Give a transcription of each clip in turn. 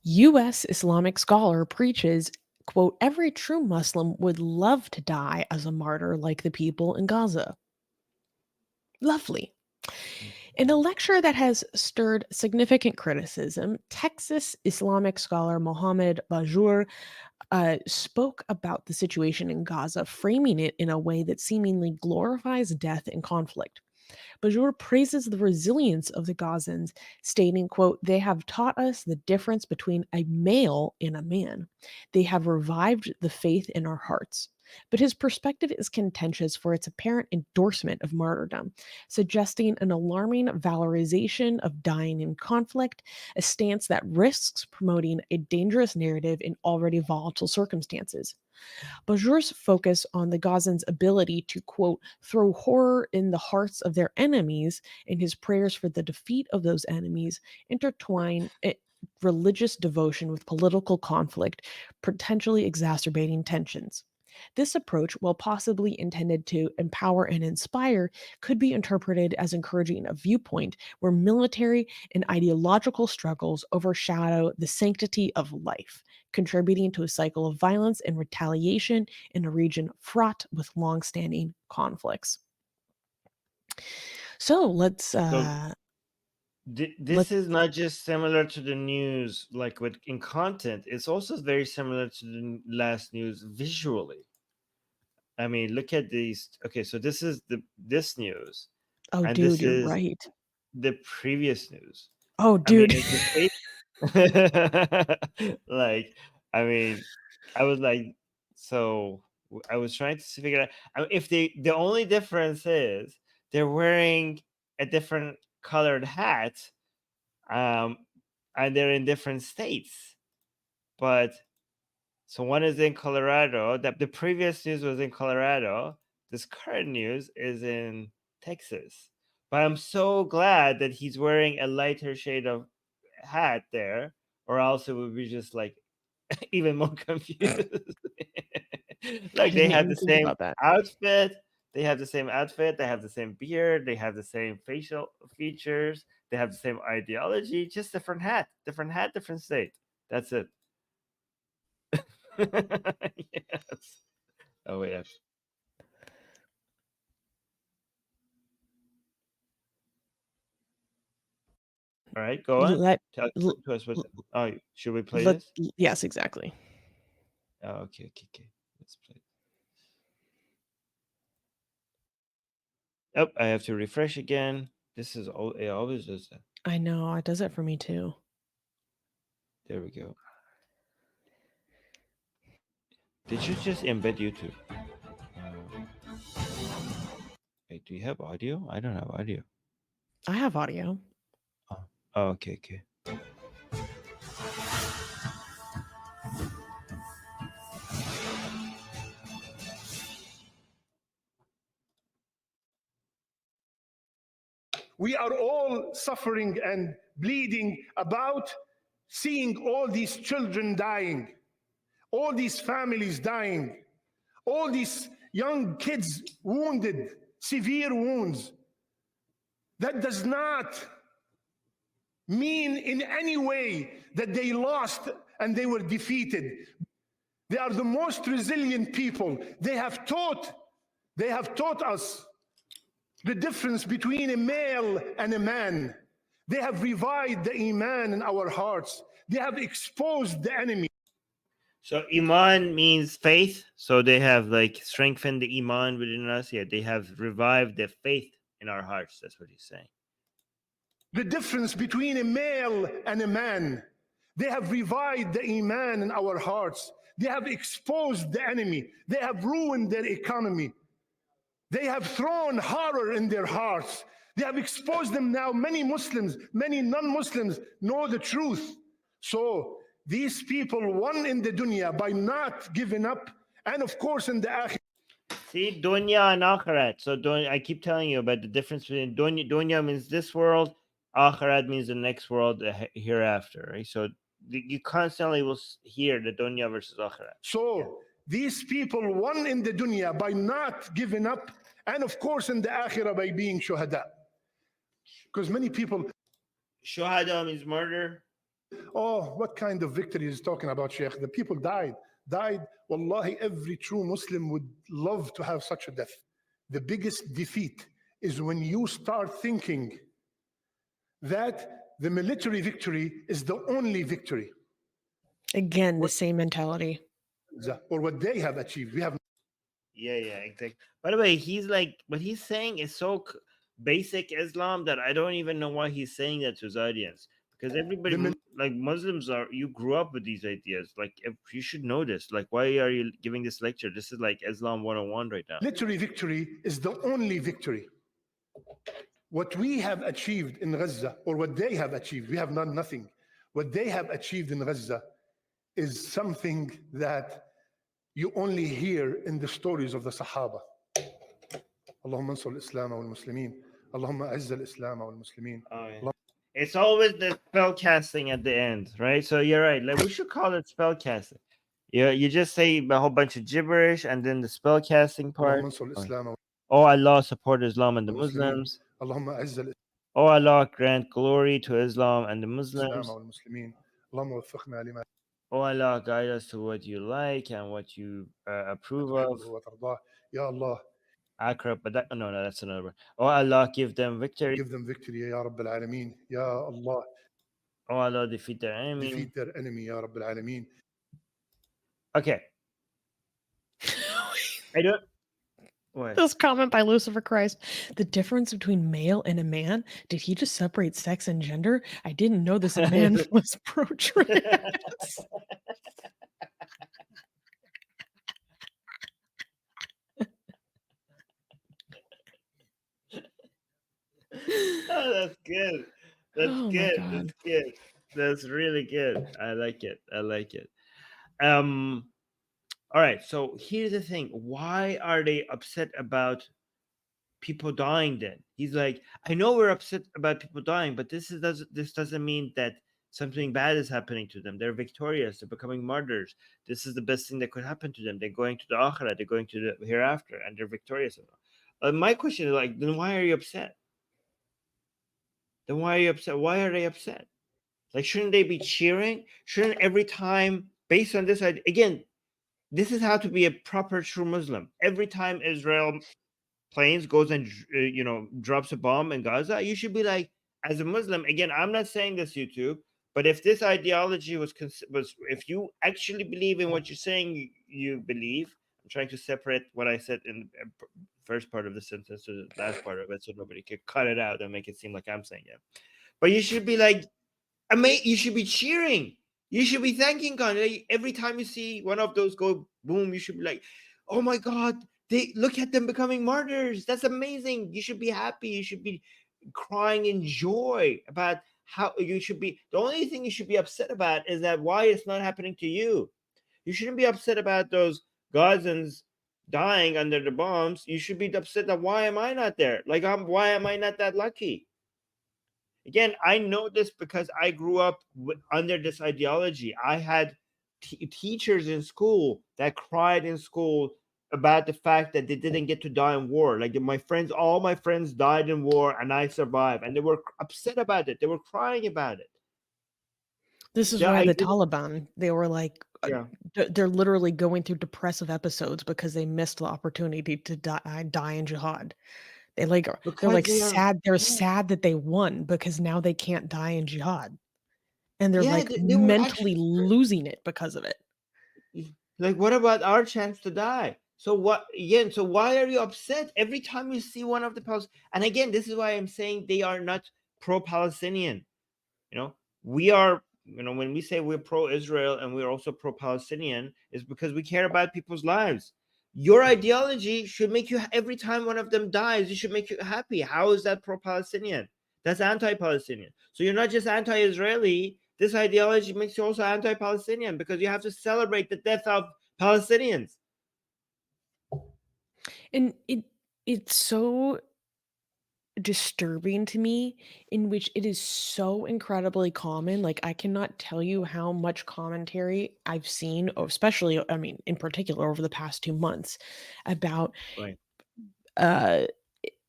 U.S. Islamic scholar preaches, quote, every true Muslim would love to die as a martyr like the people in Gaza. Lovely. In a lecture that has stirred significant criticism, Texas Islamic scholar Mohamad Baajour spoke about the situation in Gaza, framing it in a way that seemingly glorifies death and conflict. Bajor praises the resilience of the Gazans, stating, quote, they have taught us the difference between a male and a man. They have revived the faith in our hearts. But his perspective is contentious for its apparent endorsement of martyrdom, suggesting an alarming valorization of dying in conflict, a stance that risks promoting a dangerous narrative in already volatile circumstances. Bajour's focus on the Gazans' ability to, quote, throw horror in the hearts of their enemies and his prayers for the defeat of those enemies intertwine religious devotion with political conflict, potentially exacerbating tensions. This approach, while possibly intended to empower and inspire, could be interpreted as encouraging a viewpoint where military and ideological struggles overshadow the sanctity of life, contributing to a cycle of violence and retaliation in a region fraught with long-standing conflicts. So let's So uh let this is not just similar to the news, like with in content. It's also very similar to the last news visually. I mean, look at these. Okay, so this is this news, oh and dude, this you're is right. the previous news. Oh I mean, dude. it's the same. Like, I mean, I was like, so I was trying to figure out if the only difference is they're wearing a different colored hat, um, and they're in different states. But so one is in Colorado. That the previous news was in Colorado. This current news is in Texas. But I'm so glad that he's wearing a lighter shade of hat there, or else it would be just like even more confused. I Like they didn't have even the think same about that. outfit, they have the same outfit, they have the same beard, they have the same facial features, they have the same ideology, just different hat, different state. That's it. Yes. Oh wait. All right, go on. Let Tell l- to us what. Oh, should we play let this? yes, exactly. Oh, okay. Let's play. Oh, I have to refresh again. This is it always does that. I know, it does it for me too. There we go. Did you just embed YouTube? Wait, do you have audio? I don't have audio. I have audio. Oh, okay. We are all suffering and bleeding about seeing all these children dying, all these families dying, all these young kids wounded, severe wounds. That does not mean in any way that they lost and they were defeated. They are the most resilient people. They have taught us the difference between a male and a man. They have revived the iman in our hearts. They have exposed the enemy. So iman means faith. So they have like strengthened the iman within us. Yeah, they have revived the faith in our hearts. That's what he's saying. The difference between a male and a man. They have revived the iman in our hearts. They have exposed the enemy. They have ruined their economy. They have thrown horror in their hearts. They have exposed them now. Many Muslims, many non-Muslims know the truth. So these people won in the dunya by not giving up, and of course in the akhirah. See, dunya and akhirat. So I keep telling you about the difference between dunya. Dunya means this world. Akhirat means the next world, hereafter. Right? So you constantly will hear the dunya versus akhirat. So these people won in the dunya by not giving up, and of course in the akhirah by being shuhada. Because many people. Shuhada means murder. Oh, what kind of victory is talking about, Sheikh? The people died. Wallahi, every true Muslim would love to have such a death. The biggest defeat is when you start thinking that the military victory is the only victory, Again, the or same mentality. what they have achieved. We have Yeah, yeah, exactly. By the way, he's like, what he's saying is so basic Islam that I don't even know why he's saying that to his audience. Because everybody, the like Muslims, you grew up with these ideas. Like, you should know this. Like, why are you giving this lecture? This is like Islam 101 right now. military victory is the only victory. What we have achieved in Gaza, or what they have achieved, we have done nothing. What they have achieved in Gaza is something that you only hear in the stories of the Sahaba. اللهم انصر الإسلام والمسلمين اللهم أعز الإسلام والمسلمين. Oh, yeah. It's always the spell casting at the end, right? So you're right. Like, we should call it spell casting. Yeah, you just say a whole bunch of gibberish and then the spell casting part. اللهم انصر الإسلام Oh, Allah support Islam and the والمسلمين Muslims. اللهم أعز Oh, Allah grant glory to Islam and the الإسلام Muslims. والمسلمين. اللهم وفقنا لما Oh, Allah guide us to what you like and what you approve of. تحبه وترضاه. يا الله, Akrab, but that, no, that's another one. Oh, Allah give them victory. give them victory يا رب العالمين. يا الله, Oh, Allah defeat their enemy. defeat their enemy يا رب العالمين. Okay. I don't. What? This comment by Lucifer Christ. The difference between male and a man? Did he just separate sex and gender? I didn't know this man was pro-trans. Oh, that's good. That's Oh my good. God. That's good. That's really good. I like it. I like it. All right. So here's the thing. Why are they upset about people dying then? He's like, I know we're upset about people dying, but this doesn't mean that something bad is happening to them. They're victorious. They're becoming martyrs. This is the best thing that could happen to them. They're going to the akhirah. They're going to the hereafter, and they're victorious. My question is like, then why are you upset? Then why are you upset? Why are they upset? Like, shouldn't they be cheering? Shouldn't every time, based on this idea, again, this is how to be a proper true Muslim. Every time Israel planes goes and drops a bomb in Gaza, you should be like, as a Muslim, again, I'm not saying this, YouTube, but if this ideology was if you actually believe in what you're saying you believe, I'm trying to separate what I said in the first part of the sentence to the last part of it, so nobody could cut it out and make it seem like I'm saying it. But you should be like, you should be cheering. You should be thanking God. Every time you see one of those go boom, you should be like, oh my God, they look at them becoming martyrs. That's amazing. You should be happy. You should be crying in joy about how you should be. The only thing you should be upset about is that why it's not happening to you. You shouldn't be upset about those Gazans dying under the bombs. You should be upset that why am I not there? Like, why am I not that lucky? Again, I know this because I grew up under this ideology. I had teachers in school that cried in school about the fact that they didn't get to die in war. Like, all my friends died in war and I survived. And they were upset about it. They were crying about it. This is Yeah, why I the did. Taliban, they were like, Yeah. they're literally going through depressive episodes because they missed the opportunity to die in jihad. They're Because like they are, sad. They're yeah, sad that they won because now they can't die in jihad, and they're yeah, like they were actually mentally losing it because of it. like, what about our chance to die? So what again? So why are you upset every time you see one of the Palestinians? And again, this is why I'm saying they are not pro-Palestinian. We are, when we say we're pro-Israel and we're also pro-Palestinian, is because we care about people's lives. Your ideology should make you, every time one of them dies, you should make you happy. How is that pro-Palestinian? That's anti-Palestinian. So you're not just anti-Israeli. This ideology makes you also anti-Palestinian because you have to celebrate the death of Palestinians. And it's so disturbing to me, in which it is so incredibly common. Like, I cannot tell you how much commentary I've seen, especially, I mean, in particular over the past 2 months, about Right. uh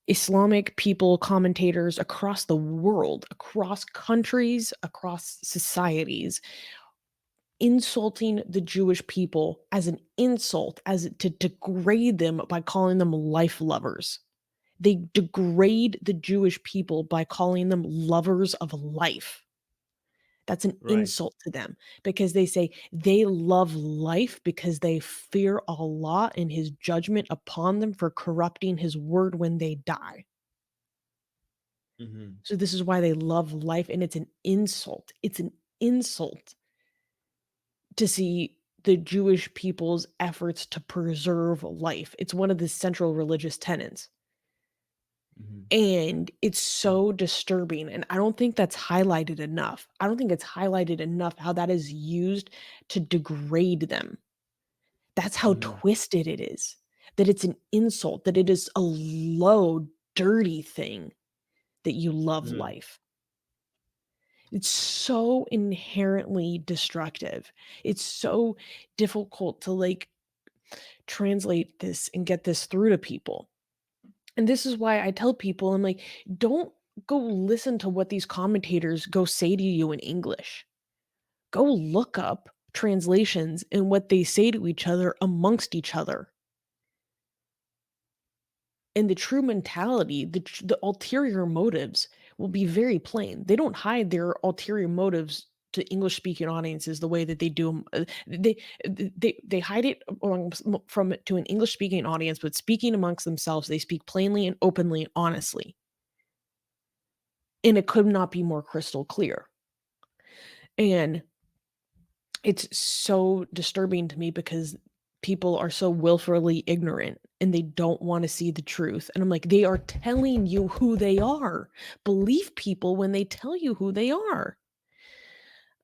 Islamic people, commentators across the world, across countries, across societies, insulting the Jewish people as an insult, as to degrade them by calling them life lovers. They degrade the Jewish people by calling them lovers of life. That's an Right. insult to them because they say they love life because they fear Allah and his judgment upon them for corrupting his word when they die. Hmm. So this is why they love life, and it's an insult. It's an insult to see the Jewish people's efforts to preserve life. It's one of the central religious tenets. Hmm. And it's so disturbing, and I don't think that's highlighted enough. I don't think it's highlighted enough how that is used to degrade them. That's how Hmm. twisted it is. That it's an insult, that it is a low, dirty thing that you love Hmm. life. It's so inherently destructive. It's so difficult to, like, translate this and get this through to people. And this is why I tell people, I'm like, don't go listen to what these commentators go say to you in English. Go look up translations and what they say to each other amongst each other. And the true mentality, the ulterior motives will be very plain. They don't hide their ulterior motives to English speaking audiences the way that they do 'em, they hide it from to an English speaking audience, but speaking amongst themselves, they speak plainly and openly and honestly. And it could not be more crystal clear. And it's so disturbing to me because people are so willfully ignorant and they don't wanna see the truth, and I'm like, "They are telling you who they are. Believe people when they tell you who they are."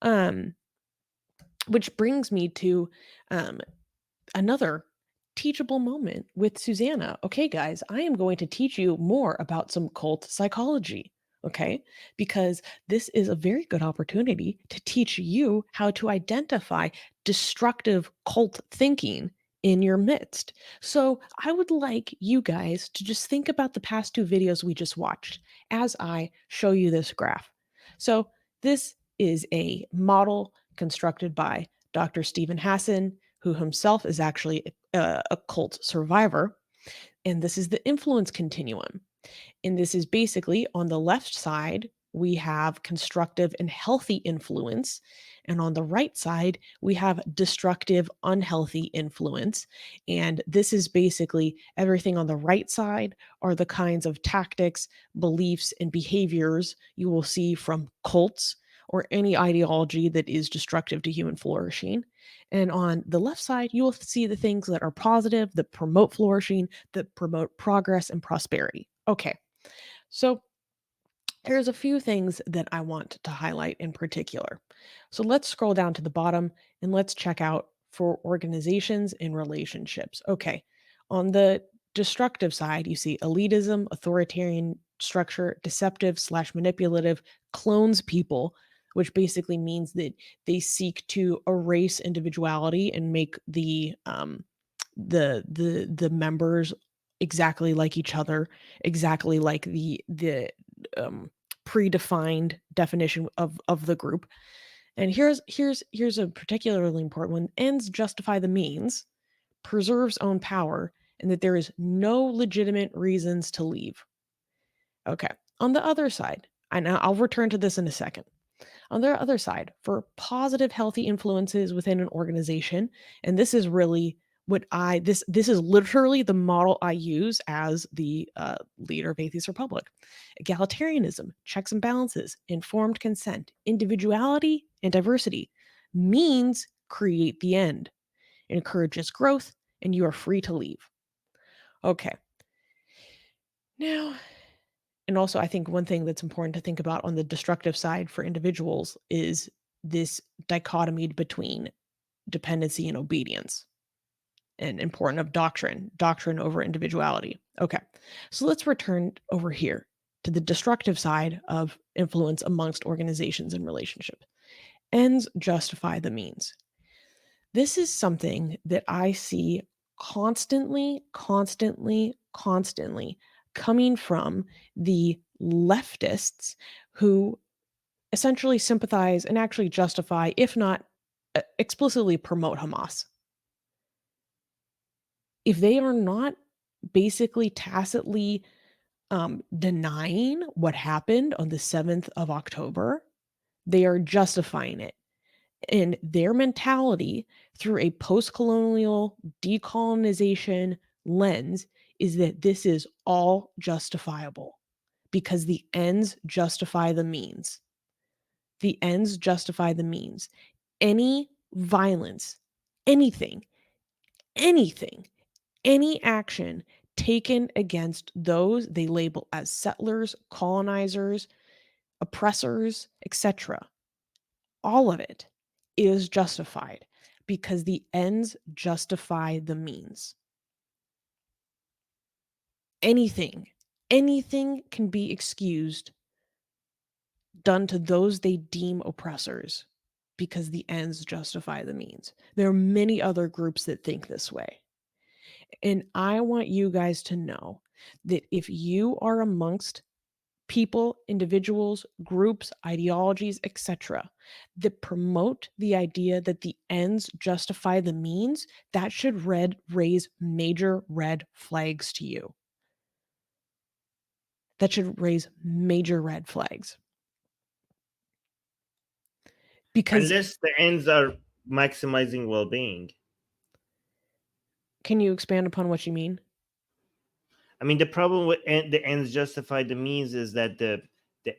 Um, which brings me to, um, another teachable moment with Susanna. Okay, guys, I am going to teach you more about some cult psychology. Okay, because this is a very good opportunity to teach you how to identify destructive cult thinking in your midst. So, I would like you guys to just think about the past two videos we just watched as I show you this graph. So, this is a model constructed by Dr. Stephen Hassan, who himself is actually a cult survivor. And this is the influence continuum. And this is basically on the left side, we have constructive and healthy influence. And on the right side, we have destructive, unhealthy influence. And this is basically everything on the right side are the kinds of tactics, beliefs, and behaviors you will see from cults or any ideology that is destructive to human flourishing. And on the left side, you will see the things that are positive, that promote flourishing, that promote progress and prosperity. Okay, so there's a few things that I want to highlight in particular. So let's scroll down to the bottom and let's check out for organizations and relationships. Okay. On the destructive side, you see elitism, authoritarian structure, deceptive slash manipulative, clones people, which basically means that they seek to erase individuality and make the members exactly like each other, exactly like the um, predefined definition of the group. And here's a particularly important one: ends justify the means, preserves own power, and that there is no legitimate reasons to leave. Okay. On the other side, and I'll return to this in a second. On the other side, for positive, healthy influences within an organization, and this is really what this is literally the model I use as the leader of Atheist Republic. Egalitarianism, checks and balances, informed consent, individuality, and diversity means create the end, encourages growth, and you are free to leave. Okay. Now, and also, I think one thing that's important to think about on the destructive side for individuals is this dichotomy between dependency and obedience, and important of doctrine over individuality. Okay, so let's return over here to the destructive side of influence amongst organizations and relationships. Ends justify the means. This is something that I see constantly coming from the leftists who essentially sympathize and actually justify, if not explicitly promote Hamas. If they are not basically tacitly denying what happened on the 7th of October, they are justifying it. And their mentality through a post colonial decolonization lens is that this is all justifiable because the ends justify the means. The ends justify the means. Any violence, anything, anything, any action taken against those they label as settlers, colonizers, oppressors, etc., all of it is justified because the ends justify the means. Anything, anything can be excused done to those they deem oppressors because the ends justify the means. There are many other groups that think this way. And I want you guys to know that if you are amongst people, individuals, groups, ideologies, etc., that promote the idea that the ends justify the means, that should raise major red flags to you. That should raise major red flags. Because Unless the ends are maximizing well-being. can you expand upon what you mean? I mean, the problem with the ends justify the means is that the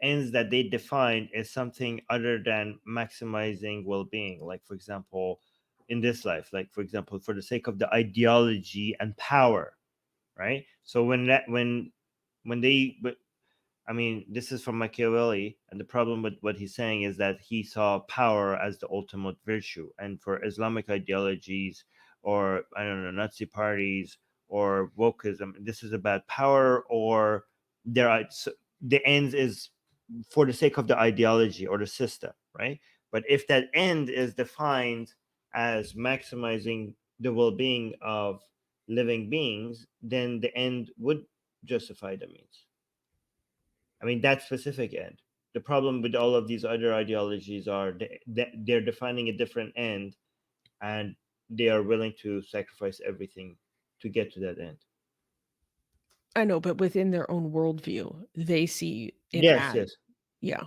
ends that they define is something other than maximizing well-being. Like, for example, in this life, like for example, for the sake of the ideology and power, right? So when they, but I mean, this is from Machiavelli, and the problem with what he's saying is that he saw power as the ultimate virtue. And for Islamic ideologies, or I don't know, Nazi parties or wokeism, this is about power, or the ends is for the sake of the ideology or the system, right? But if that end is defined as maximizing the well-being of living beings, then the end would justify the means. I mean, that specific end. The problem with all of these other ideologies are they're defining a different end, and they are willing to sacrifice everything to get to that end. I know, but within their own worldview, they see it Yes, as, yes. yeah.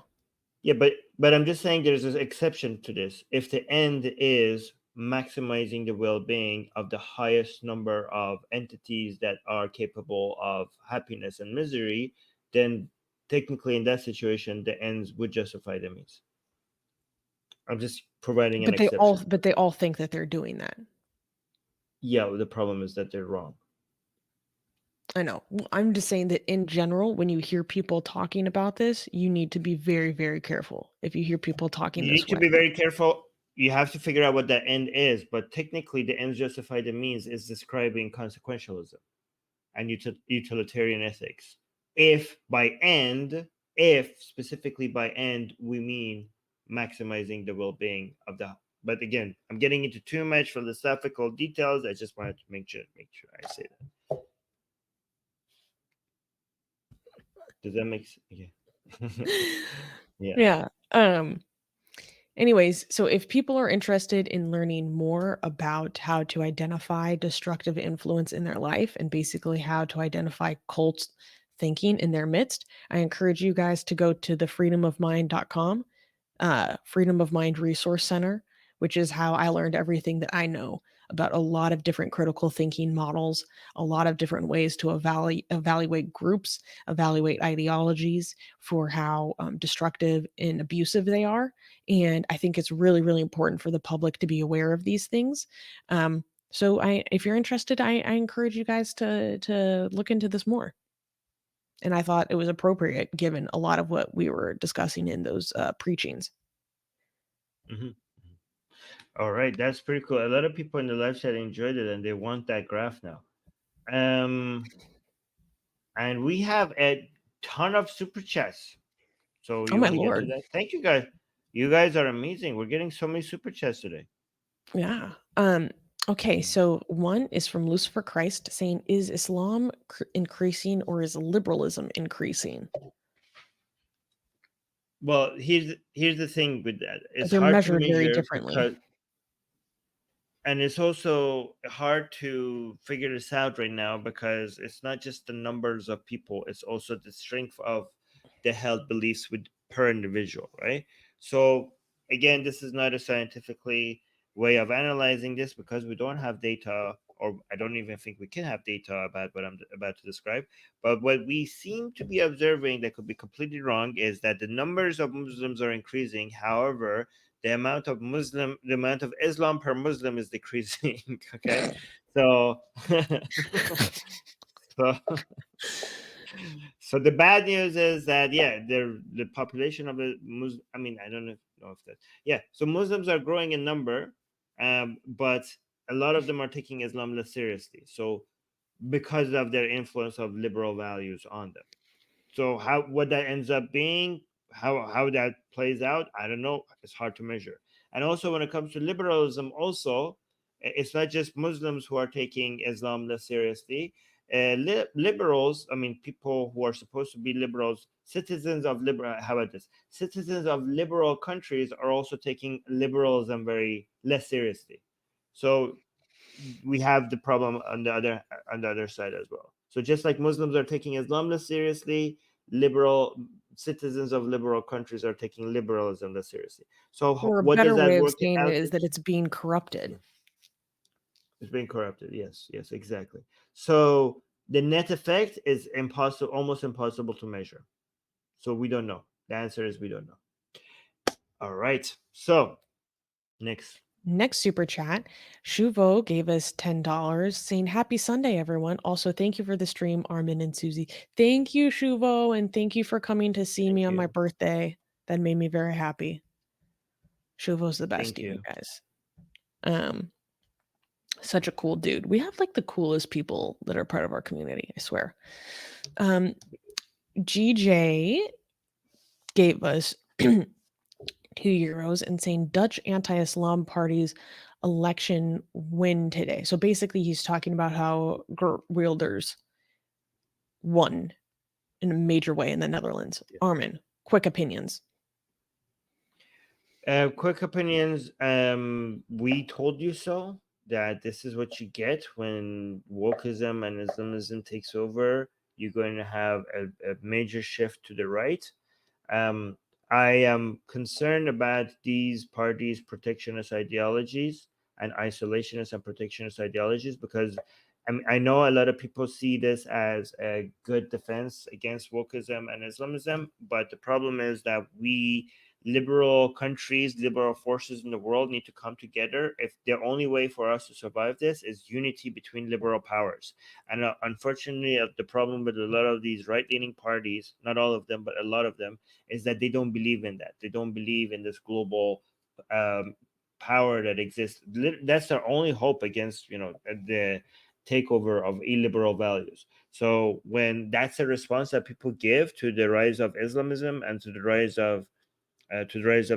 Yeah, but I'm just saying there's an exception to this. If the end is maximizing the well-being of the highest number of entities that are capable of happiness and misery, then technically in that situation the ends would justify the means. I'm just providing an exception. But they all think that they're doing that. Yeah, the problem is that they're wrong. I know. I'm just saying that in general, when you hear people talking about this, you need to be very, very careful if you hear people talking You this need to way. be very careful. You have to figure out what that end is, but technically the ends justify the means is describing consequentialism and utilitarian ethics. If by end, if specifically by end, we mean maximizing the well-being of the. But again, I'm getting into too much philosophical details. I just wanted to make sure I say that. Does that make sense? Yeah. Yeah. Yeah. Anyways, so if people are interested in learning more about how to identify destructive influence in their life and basically how to identify cult thinking in their midst, I encourage you guys to go to the freedomofmind.com, Freedom of Mind Resource Center, which is how I learned everything that I know about a lot of different critical thinking models, a lot of different ways to evaluate groups, evaluate ideologies for how destructive and abusive they are. And I think it's really, really important for the public to be aware of these things. If you're interested, I encourage you guys to look into this more. And I thought it was appropriate given a lot of what we were discussing in those preachings. Mm-hmm. All right, that's pretty cool. A lot of people in the live chat enjoyed it, and they want that graph now. And we have a ton of super chats. So Oh you my want to get to lord. that? Thank you guys. You guys are amazing. We're getting so many super chats today. Yeah. Okay, so one is from Lucifer Christ saying, "Is Islam increasing or is liberalism increasing?" Well, here's the thing with that. It's They're hard to measured very measure differently. because, and it's also hard to figure this out right now because it's not just the numbers of people, it's also the strength of the held beliefs with per individual, right? So again, this is not a scientifically way of analyzing this because we don't have data, or I don't even think we can have data about what I'm about to describe. But what we seem to be observing that could be completely wrong is that the numbers of Muslims are increasing. However, the amount of Islam per Muslim is decreasing. Okay, so so so the bad news is that, yeah, the population of the Muslim, I mean, I don't know if that, yeah, so Muslims are growing in number, but a lot of them are taking Islam less seriously. So because of their influence of liberal values on them. So how what that ends up being, how that plays out, I don't know. It's hard to measure. And also when it comes to liberalism, also it's not just Muslims who are taking Islam less seriously. Liberals, I mean, people who are supposed to be liberals, citizens of liberal, how about this? Citizens of liberal countries are also taking liberalism very less seriously. So we have the problem on the other side as well. So just like Muslims are taking Islam less seriously, liberal citizens of liberal countries are taking liberalism less seriously. So Or a what does better that way of work saying it out is to? that it's being corrupted. Yeah, it's being corrupted. Yes, yes, exactly. So the net effect is impossible, almost impossible to measure. So we don't know. The answer is we don't know. All right. So next. Next super chat, Shuvo gave us $10 saying, "Happy Sunday, everyone. Also, thank you for the stream, Armin and Susie." Thank you, Shuvo, and thank you for coming to see me Thank on my you. birthday. That made me very happy. Shuvo's the best, Thank you you. guys. Um, Such a cool dude. We have like the coolest people that are part of our community, I swear. Um, GJ gave us €2 and saying Dutch anti-Islam parties election win today. So basically, he's talking about how Wilders won in a major way in the Netherlands. Armin, quick opinions. Quick opinions. We told you so. That this is what you get when wokeism and Islamism takes over. You're going to have a major shift to the right. Um, I am concerned about these parties' protectionist ideologies and isolationist and protectionist ideologies because I know a lot of people see this as a good defense against wokeism and Islamism, but the problem is that we liberal countries, liberal forces in the world need to come together. If the only way for us to survive this is unity between liberal powers. And unfortunately, the problem with a lot of these right leaning parties, not all of them, but a lot of them, is that they don't believe in that. They don't believe in this global um, power that exists. That's their only hope against, the takeover of illiberal values. So when that's a response that people give to the rise of Islamism and to the rise of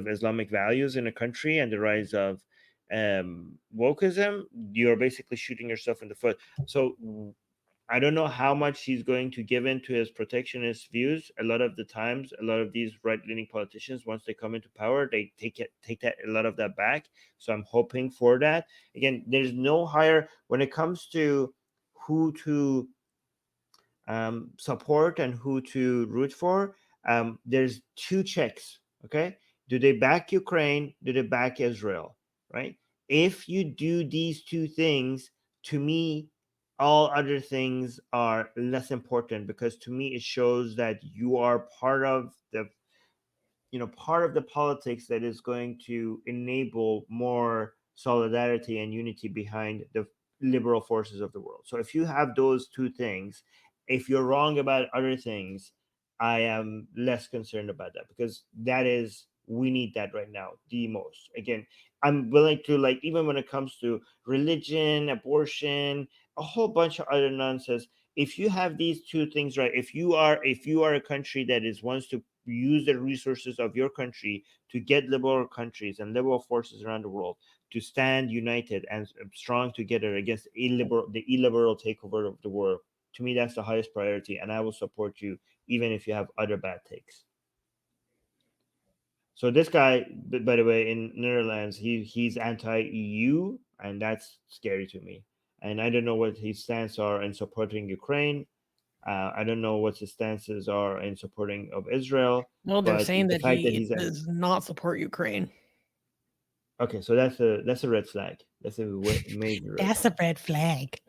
Islamic values in a country and the rise of wokeism, you're basically shooting yourself in the foot. So I don't know how much he's going to give in to his protectionist views. A lot of the times, a lot of these right-leaning politicians, once they come into power, they take that a lot of that back. So I'm hoping for that. Again, there's no higher when it comes to who to support and who to root for. There's two checks. Okay, do they back Ukraine? Do they back Israel? Right. If you do these two things, to me, all other things are less important because to me it shows that you are part of the politics that is going to enable more solidarity and unity behind the liberal forces of the world. So if you have those two things, if you're wrong about other things, I am less concerned about that because we need that right now the most. Again, I'm willing to, like, even when it comes to religion, abortion, a whole bunch of other nonsense, if you have these two things right, if you are a country that is wants to use the resources of your country to get liberal countries and liberal forces around the world to stand united and strong together against the illiberal takeover of the world. To me, that's the highest priority, and I will support you even if you have other bad takes. So this guy, by the way, in Netherlands, he's anti-EU, and that's scary to me. And I don't know what his stance are in supporting Ukraine. I don't know what his stances are in supporting of Israel. Well, they're But saying the that fact that he he's does not support Ukraine. okay, so that's a red flag. That's a major red That's a flag. red flag.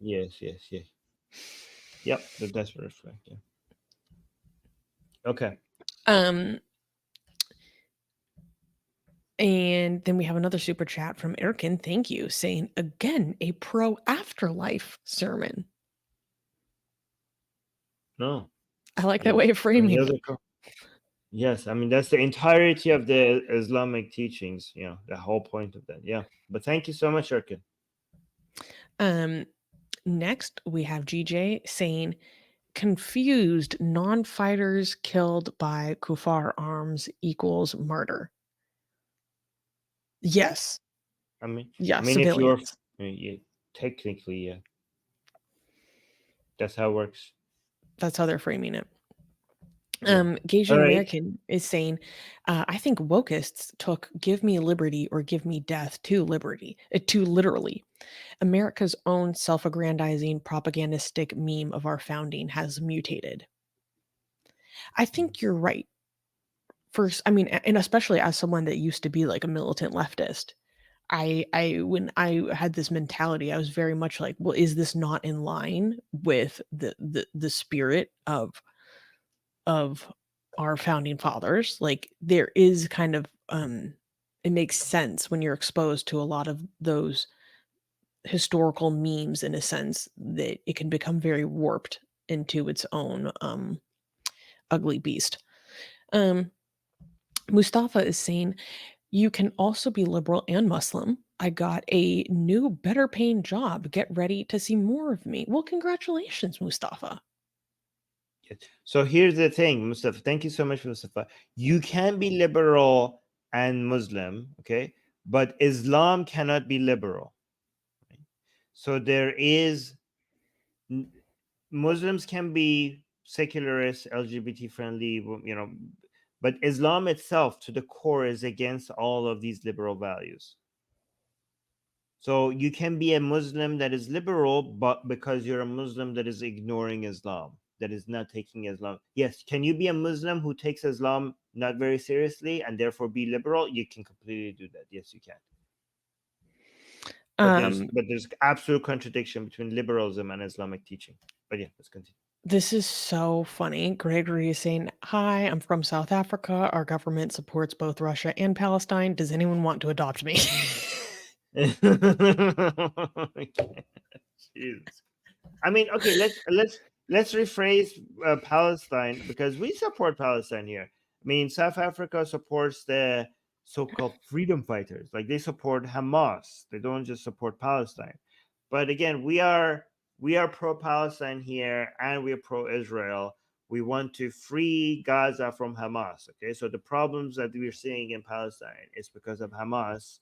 Yes, yes, yes. Yep, that's a red flag. Yeah. Okay. Um, and then we have another super chat from Erkin. Thank you, saying again a pro afterlife sermon. No. I like that Yeah. way of I mean, framing those it. are yes. I mean, that's the entirety of the Islamic teachings. You know, the whole point of that. Yeah. But thank you so much, Erkin. Um, next we have GJ saying confused non-fighters killed by kuffar arms equals martyr. Yeah. Yes. I mean, Yeah, if you're, civilians. technically, yeah, that's how it works. That's how they're framing it. Yeah. All Gasian right. American is saying, I think wokists took give me liberty or give me death too too literally. America's own self-aggrandizing propagandistic meme of our founding has mutated. I think you're right. First, I mean, and especially as someone that used to be like a militant leftist, I when I had this mentality, I was very much like, well, is this not in line with the spirit of our founding fathers? Like there is kind of it makes sense when you're exposed to a lot of those historical memes in a sense that it can become very warped into its own ugly beast. Um Mustafa is saying you can also be liberal and Muslim. I got a new, better paying job. Get ready to see more of me. Well, congratulations, Mustafa. Yes. So here's the thing, Mustafa. Thank you so much, Mustafa. You can be liberal and Muslim, okay, but Islam cannot be liberal. Right? So there is Muslims can be secularist, LGBT friendly, but Islam itself, to the core, is against all of these liberal values. So you can be a Muslim that is liberal, but because you're a Muslim that is ignoring Islam, that is not taking Islam. Yes, can you be a Muslim who takes Islam not very seriously and therefore be liberal? You can completely do that. Yes, you can. But Um, there's absolute contradiction between liberalism and Islamic teaching. But yeah, let's continue. this is so funny. Gregory is saying, "Hi, I'm from South Africa. Our government supports both Russia and Palestine. Does anyone want to adopt me?" Jesus. I mean, okay, let's rephrase Palestine, because we support Palestine here. I mean, South Africa supports the so-called freedom fighters. Like they support Hamas. They don't just support Palestine. But again, we are pro-Palestine here, and we are pro-Israel. We want to free Gaza from Hamas. Okay, so the problems that we're seeing in Palestine is because of Hamas.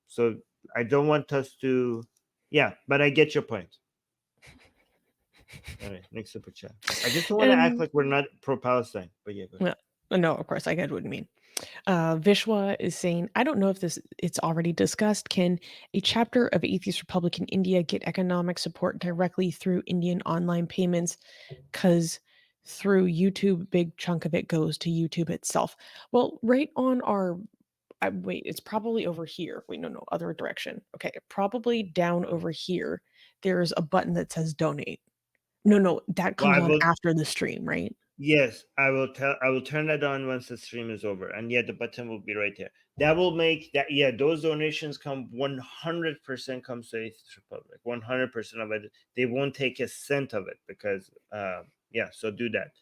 So I don't want us to, yeah, but I get your point. All right, next super chat. I just don't want to act And like we're not pro-Palestine, but yeah, go ahead. well, no, of course, I get what you mean. Vishwa is saying, I don't know if it's already discussed. Can a chapter of Atheist Republic in India get economic support directly through Indian online payments? Because through YouTube, a big chunk of it goes to YouTube itself. Well, right on our wait, it's probably over here. Wait, no, no, other direction. Okay, probably down over here. There's a button that says donate. No, no, that Well, comes I on will. after the stream, right? Yes, I will tell. I will turn that on once the stream is over, and yeah, the button will be right there. That will make that. Yeah, those donations come 100% comes to Atheist Republic. 100% of it. They won't take a cent of it because, yeah. So do that.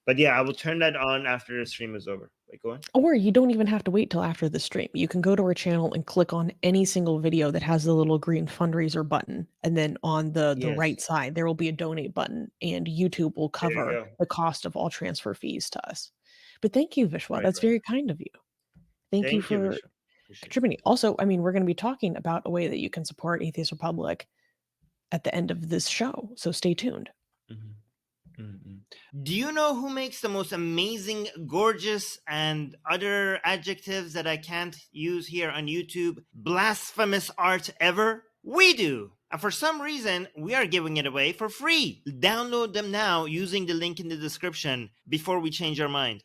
But yeah, I will turn that on after the stream is over. Like, go on. Or you don't even have to wait till after the stream. You can go to our channel and click on any single video that has the little green fundraiser button, and then on the Yes, right side there will be a donate button, and YouTube will there you cover go. the cost of all transfer fees to us. But thank you, Vishwa. Right, That's right. very kind of you. Thank you Thank you, for Vishnu. appreciate contributing. Also, I mean, we're going to be talking about a way that you can support Atheist Republic at the end of this show, so stay tuned. it. Do you know who makes the most amazing, gorgeous, and other adjectives that I can't use here on YouTube, blasphemous art ever? We do! And for some reason, we are giving it away for free. Download them now using the link in the description before we change our mind.